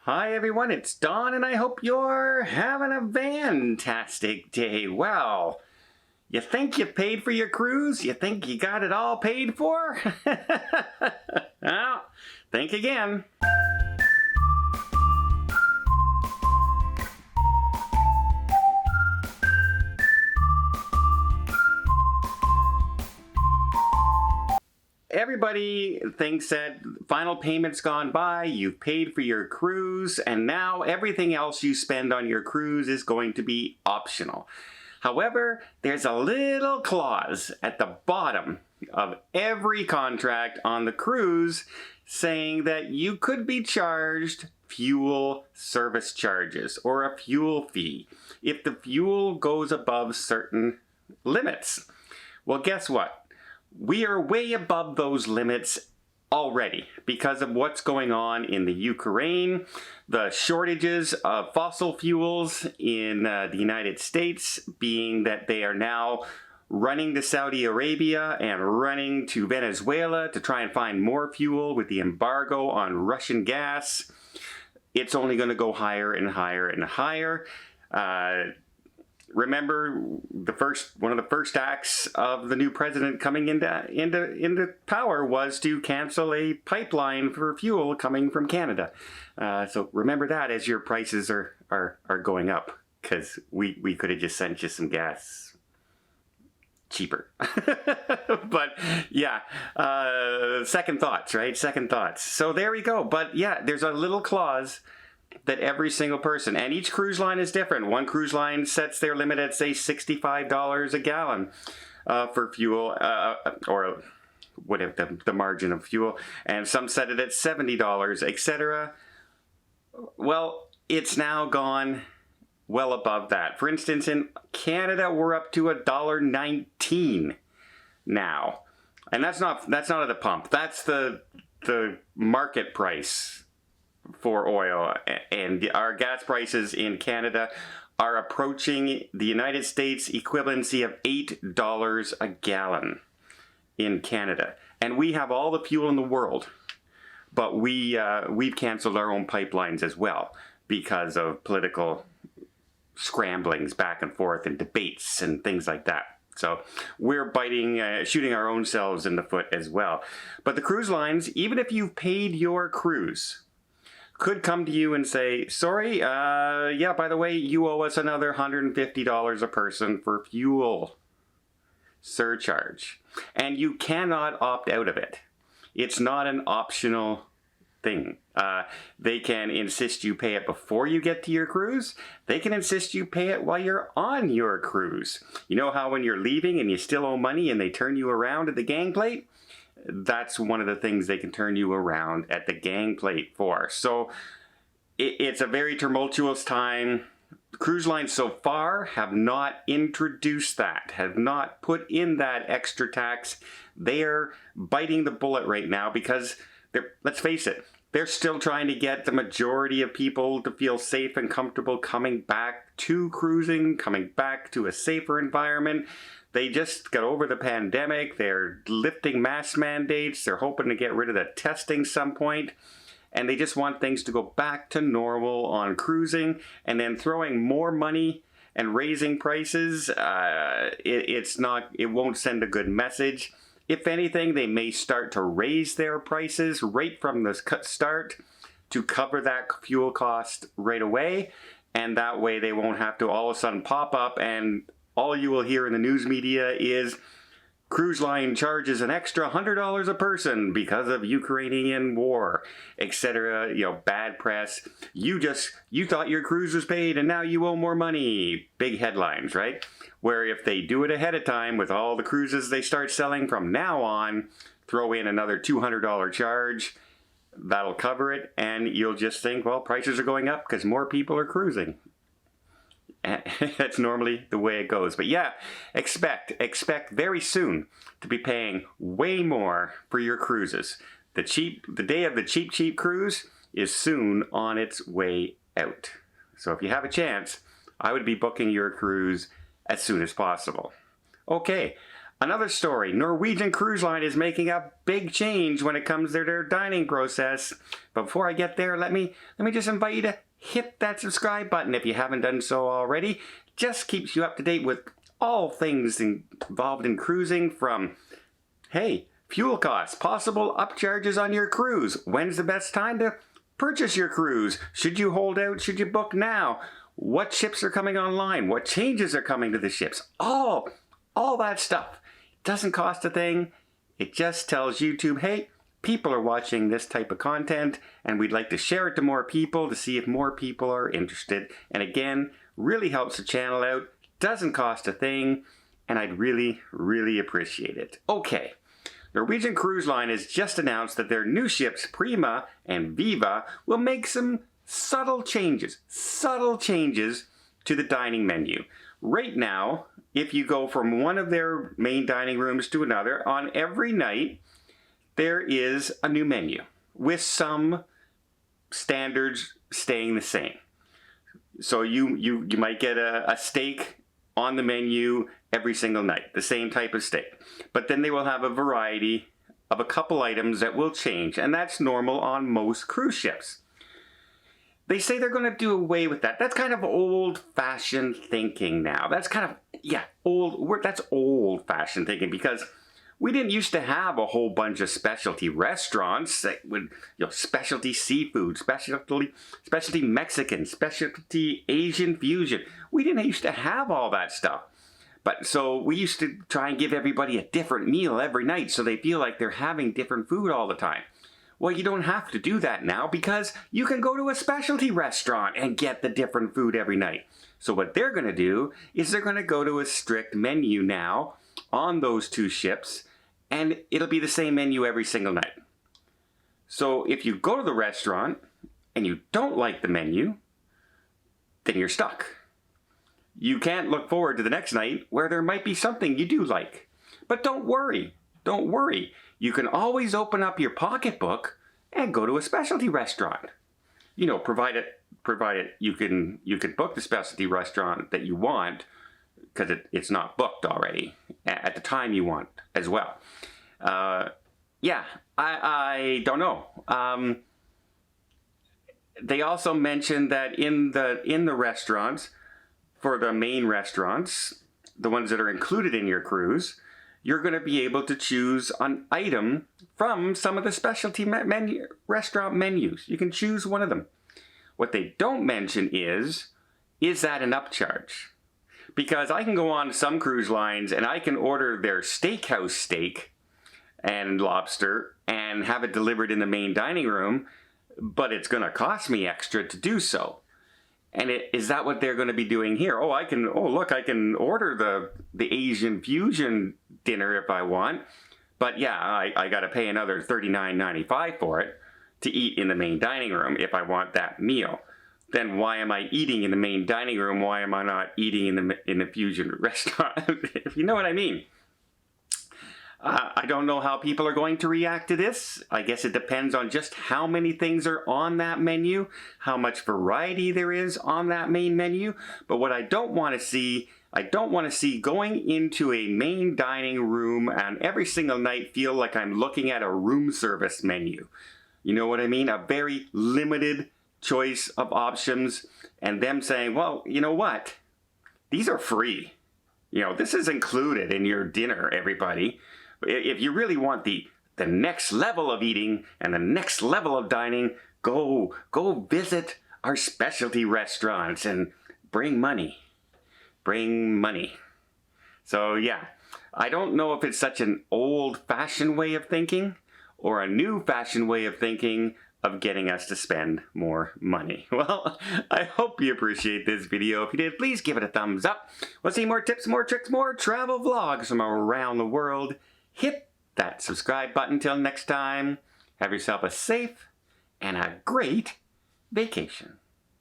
Hi everyone, it's Don and I hope you're having a fantastic day. Well, you think you paid for your cruise? You think you got it all paid for? Well, think again. Everybody thinks that final payment's gone by, you've paid for your cruise, and now everything else you spend on your cruise is going to be optional. However, there's a little clause at the bottom of every contract on the cruise saying that you could be charged fuel service charges or a fuel fee if the fuel goes above certain limits. Well, guess what? We are way above those limits already because of what's going on in the Ukraine, the shortages of fossil fuels in the United States, being that they are now running to Saudi Arabia and running to Venezuela to try and find more fuel with the embargo on Russian gas. It's only going to go higher and higher and higher. Remember, one of the first acts of the new president coming into power was to cancel a pipeline for fuel coming from Canada. So remember that as your prices are going up, because we could have just sent you some gas cheaper. But yeah, second thoughts, right? Second thoughts. So there we go. But yeah, there's a little clause that every single person, and each cruise line is different. One cruise line sets their limit at, say, $65 a gallon for fuel, or whatever the margin of fuel, and some set it at $70, etc. Well, it's now gone well above that. For instance, in Canada, we're up to $1.19 now, and that's not at the pump. That's the market price for oil, and our gas prices in Canada are approaching the United States equivalency of $8 a gallon in Canada. And we have all the fuel in the world, but we've canceled our own pipelines as well because of political scramblings back and forth and debates and things like that. So we're shooting our own selves in the foot as well. But the cruise lines, even if you've paid your cruise, could come to you and say, sorry, yeah, by the way, you owe us another $150 a person for fuel surcharge. And you cannot opt out of it. It's not an optional thing. They can insist you pay it before you get to your cruise. They can insist you pay it while you're on your cruise. You know how when you're leaving and you still owe money and they turn you around at the gangplank? That's one of the things they can turn you around at the gangplank for. So it's a very tumultuous time. Cruise lines so far have not introduced that, have not put in that extra tax. They're biting the bullet right now because, let's face it, they're still trying to get the majority of people to feel safe and comfortable coming back to cruising, coming back to a safer environment. They just got over the pandemic. They're lifting mask mandates. They're hoping to get rid of the testing some point. And they just want things to go back to normal on cruising. And then throwing more money and raising prices, it won't send a good message. If anything, they may start to raise their prices right from the start to cover that fuel cost right away. And that way they won't have to all of a sudden pop up and all you will hear in the news media is cruise line charges an extra $100 a person because of Ukrainian war, etc. You know, bad press. You thought your cruise was paid and now you owe more money. Big headlines, right? Where if they do it ahead of time with all the cruises they start selling from now on, throw in another $200 charge, that'll cover it, and you'll just think, well, prices are going up because more people are cruising. That's normally the way it goes. But yeah, expect very soon to be paying way more for your cruises. The day of the cheap cruise is soon on its way out. So if you have a chance, I would be booking your cruise as soon as possible. Okay, Another story, Norwegian Cruise Line is making a big change when it comes to their dining process. But before I get there, let me just invite you to hit that subscribe button if you haven't done so already. Just keeps you up to date with all things involved in cruising, from, hey, fuel costs, possible upcharges on your cruise, when's the best time to purchase your cruise, should you hold out, should you book now, what ships are coming online, what changes are coming to the ships, all that stuff. Doesn't cost a thing. It just tells YouTube, hey, people are watching this type of content and we'd like to share it to more people to see if more people are interested. And again, really helps the channel out. Doesn't cost a thing, and I'd really, really appreciate it. Okay, Norwegian Cruise Line has just announced that their new ships, Prima and Viva, will make some subtle changes to the dining menu. Right now, if you go from one of their main dining rooms to another, on every night, there is a new menu with some standards staying the same. So you might get a steak on the menu every single night, the same type of steak. But then they will have a variety of a couple items that will change, and that's normal on most cruise ships. They say they're going to do away with that. That's kind of old-fashioned thinking now. That's kind of, yeah, that's old-fashioned thinking, because we didn't used to have a whole bunch of specialty restaurants that would, specialty seafood, specialty Mexican, specialty Asian fusion. We didn't used to have all that stuff. But so we used to try and give everybody a different meal every night so they feel like they're having different food all the time. Well, you don't have to do that now, because you can go to a specialty restaurant and get the different food every night. So what they're going to do is they're going to go to a strict menu now on those two ships, and it'll be the same menu every single night. So if you go to the restaurant and you don't like the menu, then you're stuck. You can't look forward to the next night where there might be something you do like. But don't worry. You can always open up your pocketbook and go to a specialty restaurant. Provided you can book the specialty restaurant that you want, because it's not booked already at the time you want as well. Yeah, I don't know. They also mentioned that in the restaurants, for the main restaurants, the ones that are included in your cruise, you're going to be able to choose an item from some of the specialty restaurant menus. You can choose one of them. What they don't mention is that an upcharge? Because I can go on to some cruise lines and I can order their steakhouse steak and lobster and have it delivered in the main dining room, but it's going to cost me extra to do so. And is that what they're going to be doing here? I can order the Asian fusion dinner if I want, but yeah, I got to pay another $39.95 for it to eat in the main dining room if I want that meal. Then why am I eating in the main dining room? Why am I not eating in the fusion restaurant? If you know what I mean. I don't know how people are going to react to this. I guess it depends on just how many things are on that menu, how much variety there is on that main menu. But what I don't want to see, going into a main dining room and every single night feel like I'm looking at a room service menu. You know what I mean? A very limited choice of options, and them saying, well, you know what? These are free. This is included in your dinner, everybody. If you really want the next level of eating and the next level of dining, go visit our specialty restaurants and bring money. So yeah, I don't know if it's such an old-fashioned way of thinking or a new-fashioned way of thinking of getting us to spend more money. Well, I hope you appreciate this video. If you did, please give it a thumbs up. Want to see more tips, more tricks, more travel vlogs from around the world? Hit that subscribe button. Till next time, have yourself a safe and a great vacation.